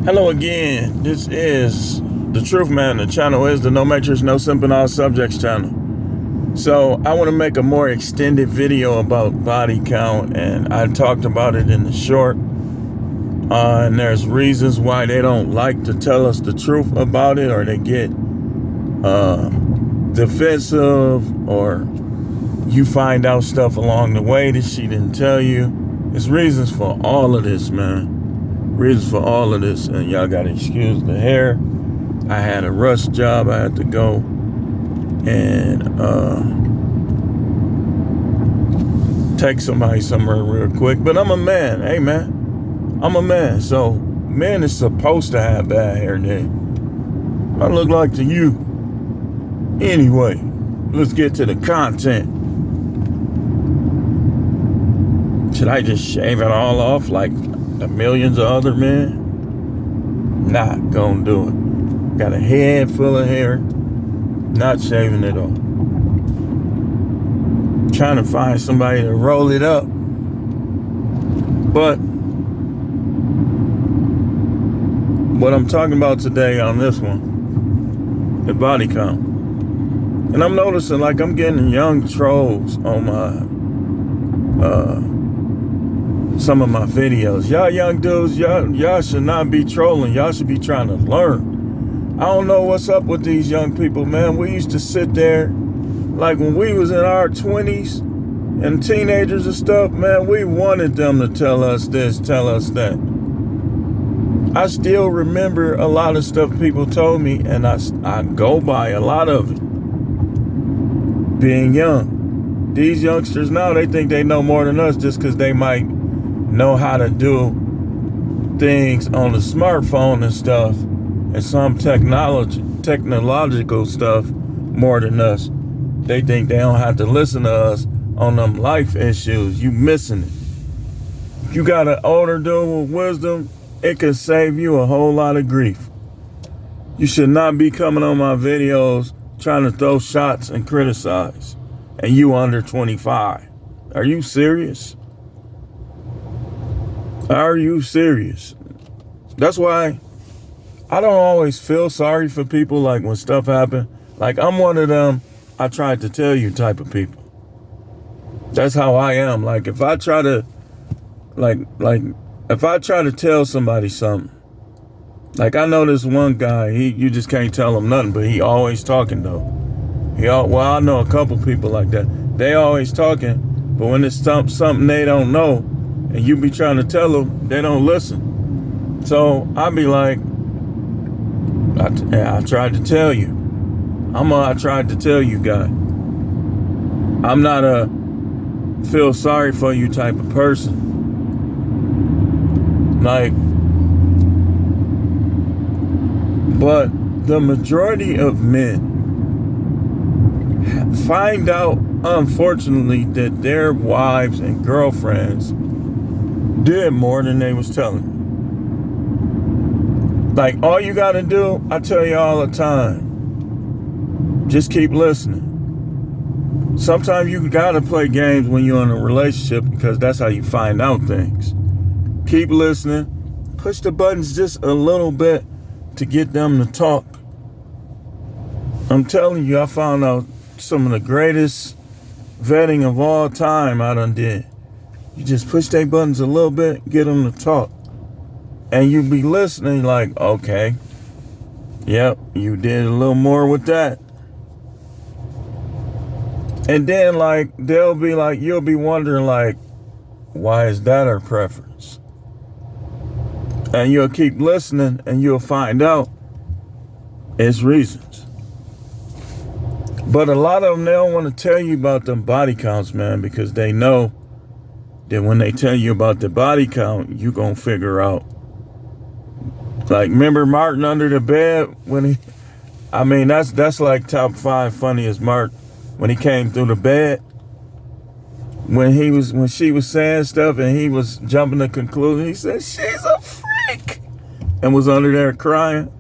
Hello again. This is the Truth Man. The channel is the No Matrix, No Simping All Subjects channel. So I want to make a more extended video about body count, and I talked about it in the short. And there's reasons why they don't like to tell us the truth about it, or they get defensive, or you find out stuff along the way that she didn't tell you. There's reasons for all of this, man. Reasons for all of this, and y'all gotta excuse the hair. I had a rush job I had to go and take somebody somewhere real quick. But I'm a man. Hey man, I'm a man. So men is supposed to have bad hair day. I look like to you. Anyway, let's get to the content. Should I just shave it all off like the millions of other men? Not gonna do it. Got a head full of hair, not shaving it off. Trying to find somebody to roll it up. But what I'm talking about today on this one, the body count. And I'm noticing like I'm getting young trolls on my some of my videos. Y'all young dudes, y'all should not be trolling. Y'all should be trying to learn. I don't know what's up with these young people, man. We used to sit there, like when we was in our 20s and teenagers and stuff, man, we wanted them to tell us this, tell us that. I still remember a lot of stuff people told me, and I go by a lot of it. Being young. These youngsters now, they think they know more than us just because they might know how to do things on the smartphone and stuff, and some technological stuff more than us. They think they don't have to listen to us on them life issues. You missing it. If you got an older dude with wisdom, it could save you a whole lot of grief. You should not be coming on my videos trying to throw shots and criticize, and you under 25. Are you serious? Are you serious? That's why I don't always feel sorry for people, like when stuff happen. Like I'm one of them I tried to tell you type of people. That's how I am. Like if I try to if I try to tell somebody something, like I know this one guy, you just can't tell him nothing, but he always talking though. Well, I know a couple people like that. They always talking, but when it's something they don't know, and you be trying to tell them, they don't listen. So I be like, I tried to tell you. I tried to tell you, guy. I'm not a feel sorry for you type of person. Like, but the majority of men find out, unfortunately, that their wives and girlfriends did more than they was telling. Like, all you gotta do, I tell you all the time, just keep listening. Sometimes you gotta play games when you're in a relationship, because that's how you find out things. Keep listening. Push the buttons just a little bit to get them to talk. I'm telling you, I found out some of the greatest vetting of all time I done did. You just push their buttons a little bit, get them to talk. And you be listening like, okay, yep, you did a little more with that. And then like, they'll be like, you'll be wondering like, why is that her preference? And you'll keep listening and you'll find out it's reasons. But a lot of them, they don't want to tell you about them body counts, man, because they know that when they tell you about the body count, you gonna figure out. Like, remember Martin under the bed when that's like top 5 funniest Mark when he came through the bed. When she was saying stuff and he was jumping to conclusion, he said, she's a freak, and was under there crying.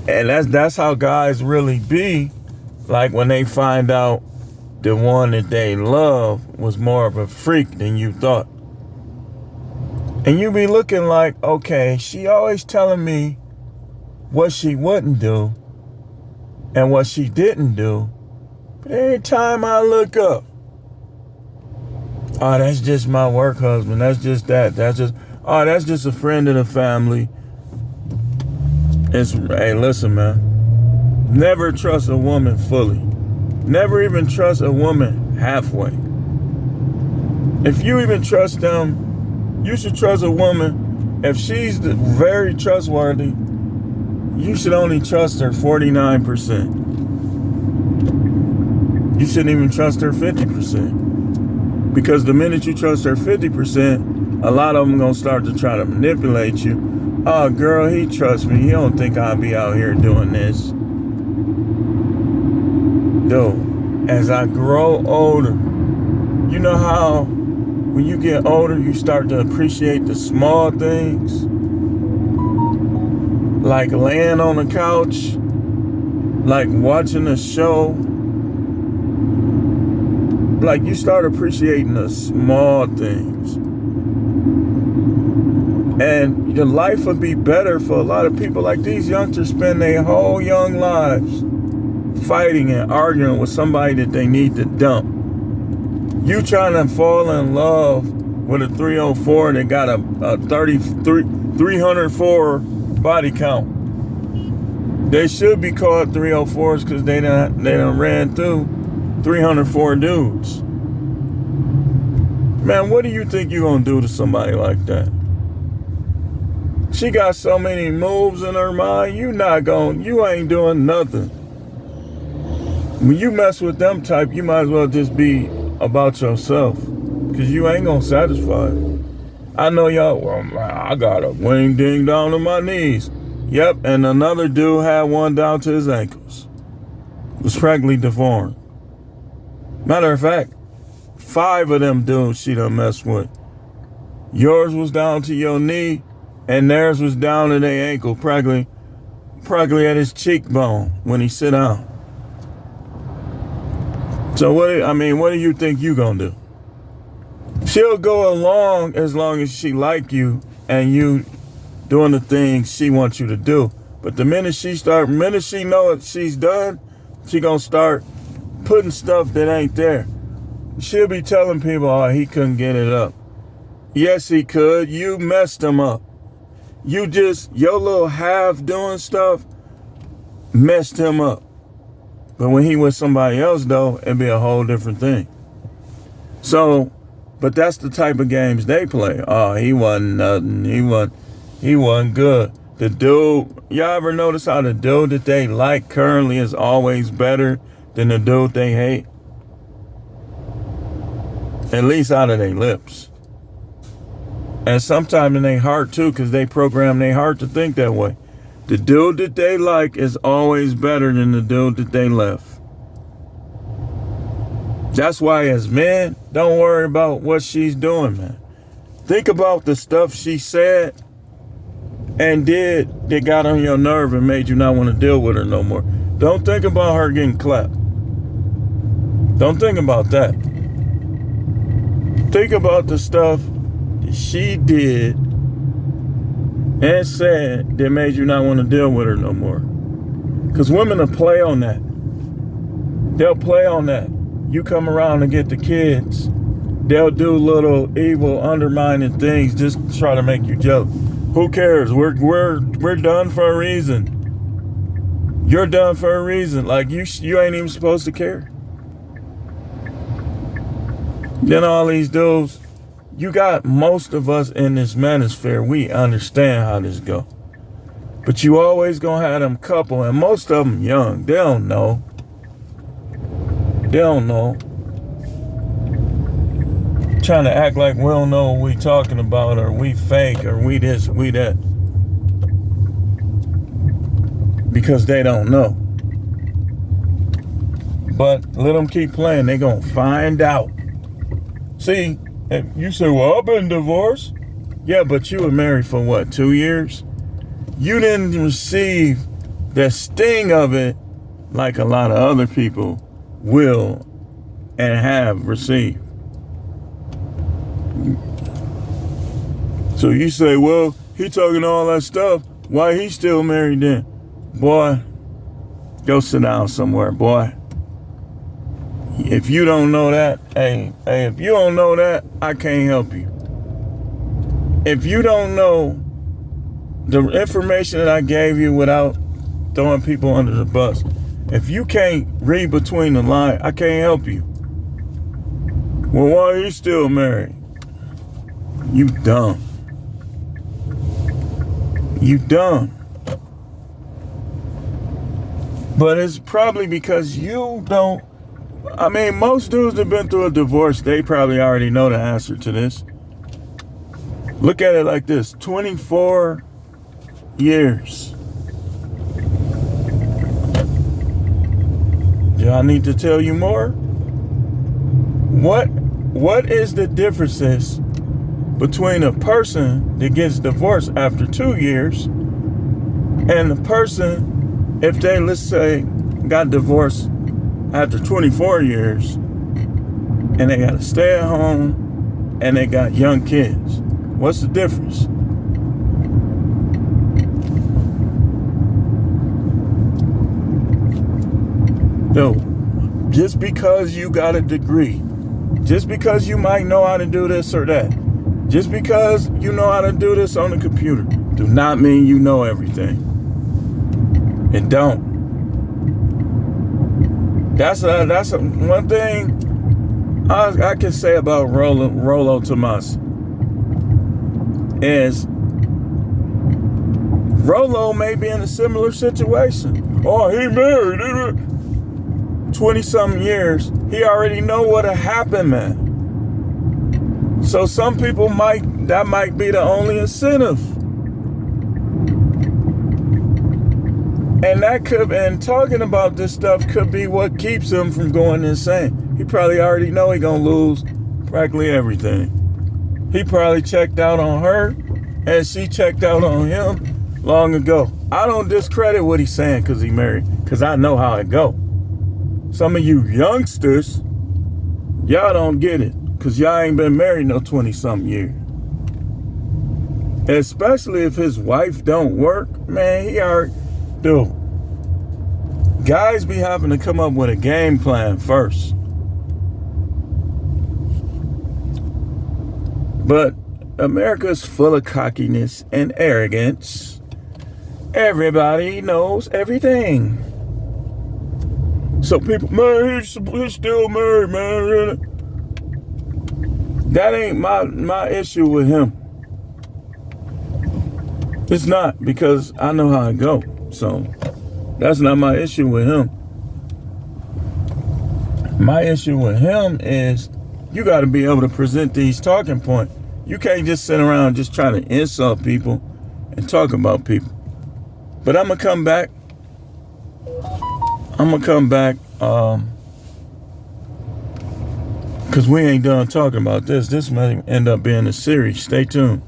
And that's how guys really be. Like when they find out the one that they love was more of a freak than you thought. And you be looking like, okay, she always telling me what she wouldn't do and what she didn't do. But every time I look up, oh, that's just my work husband. That's just that. That's just a friend of the family. Hey, listen, man. Never trust a woman fully. Never even trust a woman halfway. If you even trust them, you should trust a woman. If she's very trustworthy, you should only trust her 49%. You shouldn't even trust her 50%. Because the minute you trust her 50%, a lot of them going to start to try to manipulate you. Oh, girl, he trusts me. He don't think I'll be out here doing this. Dude, as I grow older, you know how when you get older, you start to appreciate the small things? Like laying on the couch, like watching a show. Like you start appreciating the small things. And your life would be better for a lot of people. Like these youngsters spend their whole young lives fighting and arguing with somebody that they need to dump. You trying to fall in love with a 304 that got a 304 body count. They should be called 304s because they done ran through 304 dudes. Man, what do you think you're gonna do to somebody like that? She got so many moves in her mind, you ain't doing nothing. When you mess with them type, you might as well just be about yourself, because you ain't gonna satisfy it. I know y'all, well, I got a wing ding down to my knees. Yep, and another dude had one down to his ankles. Was practically deformed. Matter of fact, 5 of them dudes she done messed with. Yours was down to your knee, and theirs was down to their ankle, practically at his cheekbone when he sit down. So what do you think you gonna do? She'll go along as long as she like you and you doing the things she wants you to do. But the minute she know what she's done, she gonna start putting stuff that ain't there. She'll be telling people, oh, he couldn't get it up. Yes, he could. You messed him up. Your little half doing stuff messed him up. But when he was somebody else, though, it'd be a whole different thing. So, but that's the type of games they play. Oh, he wasn't nothing. He wasn't good. The dude, y'all ever notice how the dude that they like currently is always better than the dude they hate? At least out of their lips. And sometimes in their heart too, because they program their heart to think that way. The dude that they like is always better than the dude that they left. That's why as men, don't worry about what she's doing, man. Think about the stuff she said and did that got on your nerve and made you not want to deal with her no more. Don't think about her getting clapped. Don't think about that. Think about the stuff that she did and said that made you not want to deal with her no more. Because women will play on that. They'll play on that. You come around and get the kids, they'll do little evil, undermining things just to try to make you jealous. Who cares? We're done for a reason. You're done for a reason. Like you ain't even supposed to care. Then all these dudes, you got most of us in this manosphere, we understand how this go. But you always gonna have them couple, and most of them young. They don't know. Trying to act like we don't know what we talking about, or we fake, or we this, we that. Because they don't know. But let them keep playing, they gonna find out. See, you say, well, I've been divorced. Yeah, but you were married for what, 2 years? You didn't receive the sting of it like a lot of other people will and have received. So you say, well, he talking all that stuff. Why he still married then? Boy, go sit down somewhere, boy. If you don't know that, hey, if you don't know that, I can't help you. If you don't know the information that I gave you without throwing people under the bus, if you can't read between the lines, I can't help you. Well, why are you still married? You dumb. You dumb. But it's probably because you don't. I mean, most dudes that have been through a divorce, they probably already know the answer to this. Look at it like this: 24 years. Do I need to tell you more? What is the differences between a person that gets divorced after 2 years and a person, if they, let's say, got divorced after 24 years and they got to stay at home and they got young kids? What's the difference? No, just because you got a degree, just because you might know how to do this or that, just because you know how to do this on the computer, do not mean you know everything. It don't. That's one thing I can say about Rollo Tomas is Rollo may be in a similar situation. Oh, he married 20-something years. He already know what'll happen, man. So some people that might be the only incentive. And talking about this stuff could be what keeps him from going insane. He probably already know he gonna lose practically everything. He probably checked out on her and she checked out on him long ago. I don't discredit what he's saying because he married, because I know how it go. Some of you youngsters, y'all don't get it because y'all ain't been married no 20-something years. Especially if his wife don't work, man, he already, dude. Guys be having to come up with a game plan first. But America's full of cockiness and arrogance. Everybody knows everything. So people, man, he's still married, man. Really? That ain't my issue with him. It's not, because I know how it go. So that's not my issue with him. My issue with him is you got to be able to present these talking points. You can't just sit around just trying to insult people and talk about people. But I'm going to come back. Because we ain't done talking about this. This may end up being a series. Stay tuned.